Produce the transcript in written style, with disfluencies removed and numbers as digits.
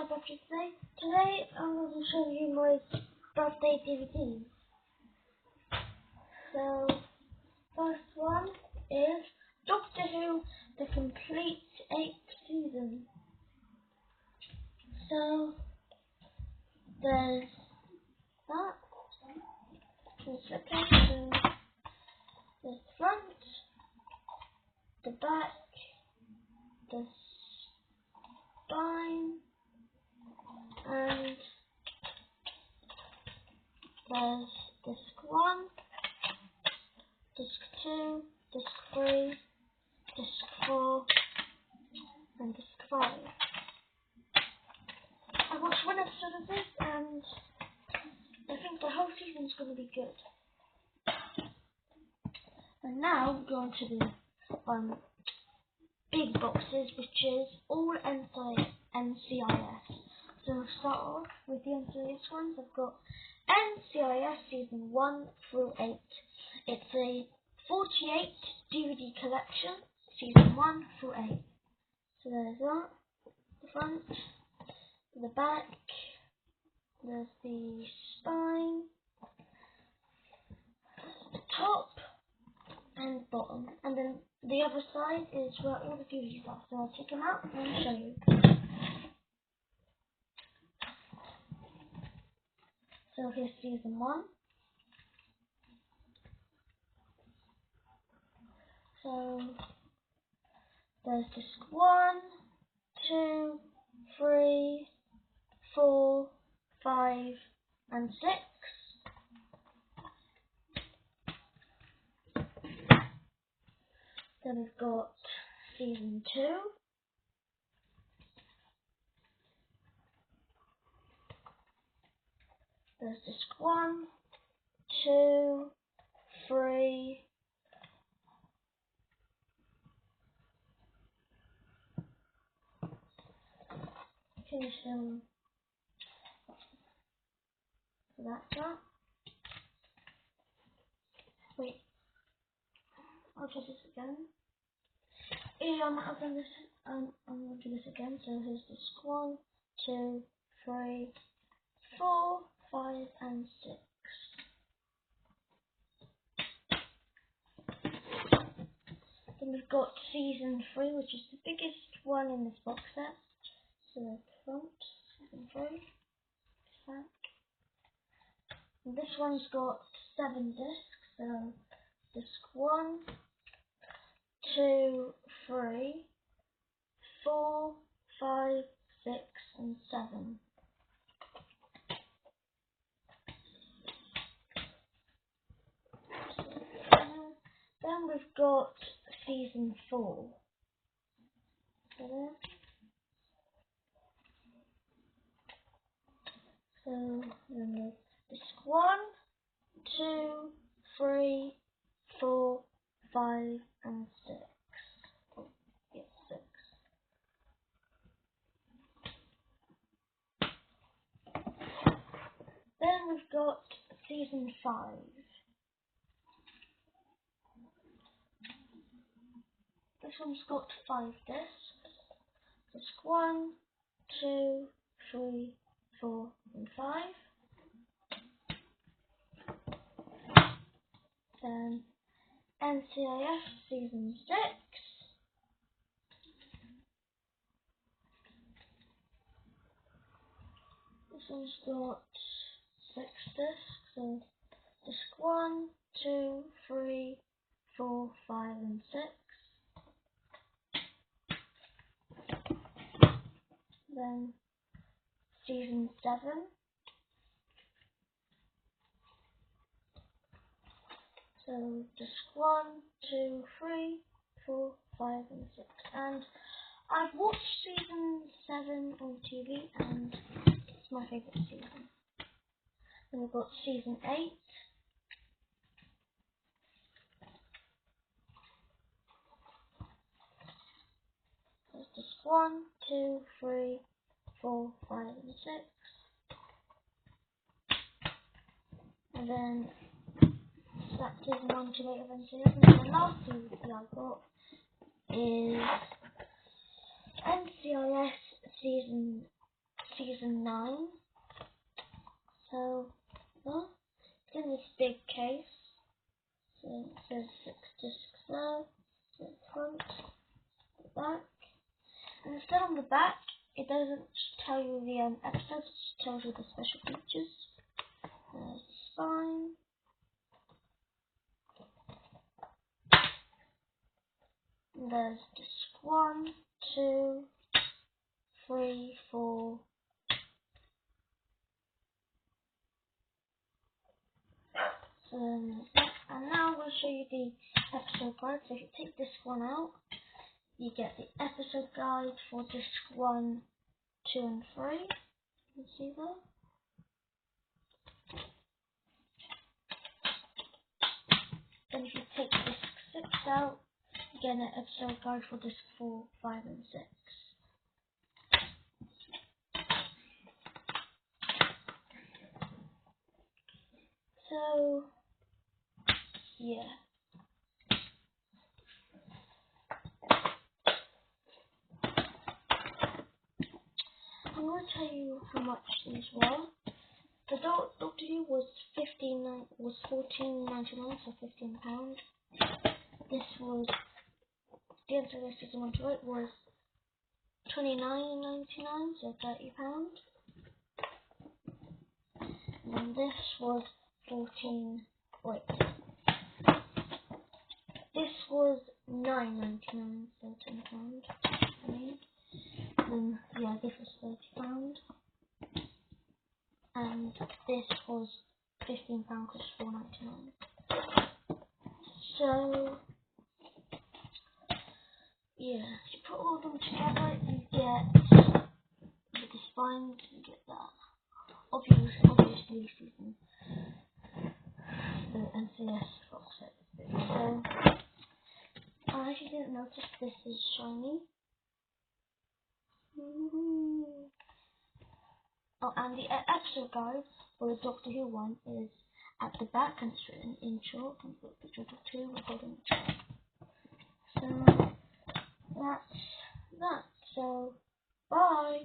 birthday today. Today I'm going to show you my birthday DVDs. So, first one is Doctor Who, the complete 8th season. So, there's that. There's the front, the back, the spine, and there's disc 1, disc 2, disc 3, disc 4, and disc 5. I watched one episode of this and I think the whole season's going to be good. And now we're going to the big boxes, which is all NCIS. So we'll start off with the NCIS ones. I've got NCIS Season 1 through 8. It's a 48 DVD collection, Season 1 through 8. So there's that, the front, the back, there's the spine, the top, and bottom. And then the other side is where all the DVDs are. So I'll take them out and show you. So here's Season 1. So there's disc 1, 2, 3, 4, 5, and 6. Then we've got Season 2. There's disc 1, 2, 3, finish them. So that's that. Wait, I'll do this again. I've done this. I'm going to do this again. So here's disc 1, 2, 3, 4, 5, and 6. Then we've got Season 3, which is the biggest one in this box set. So the front, Season 3, back. And this one's got 7 discs. So disc 1, 2, 3, 4, 5, 6, and 7. Then we've got Season 4. So then disc 1, 2, 3, 4, 5, and 6. Oh, yes, 6. Then we've got Season 5. This one's got 5 discs. Disc 1, 2, 3, 4, and 5. Then NCIS Season 6. This one's got 6 discs. So disc 1, 2, 3, 4, 5, and 6. Then Season 7. So disc 1, 2, 3, 4, 5, and 6. And I've watched Season 7 on TV and it's my favourite season. Then we've got Season 8. There's disc 1, 2, 3, 4, 5, and 6. And then that's Season 1 to 8 of NCIS. And then the last DVD I got is NCIS Season 9. So, it's in this big case. So it says 6 discs there. So the front, the back. And instead on the back, it doesn't tell you the episodes, it just tells you the special features. There's the spine. And there's disc 1, 2, 3, 4. And now we'll show you the episode guide. So if you take disc 1 out, you get the episode guide for disc 1, 2 and 3. You can see there. Then if you take disc 6 out, you get an episode guide for disc 4, 5 and 6. So, yeah. I'm going to tell you how much these were. The Doctor Who was $14.99, so £15. This was the Answer Season 1 to 8 was $29.99, so £30. And then this was this was $9.99, so £10. I mean, then yeah, this was £30. And this was £15 because it's $4.99. So yeah, if you put all of them together, you get with the spines, you get that. Obviously, season the NCS box set. So, if you didn't notice, this is shiny. Oh, and the episode guide for the Doctor Who one is at the back, and it's written in chalk, and put a picture of Doctor Who holding the chalk. So that's that. So bye.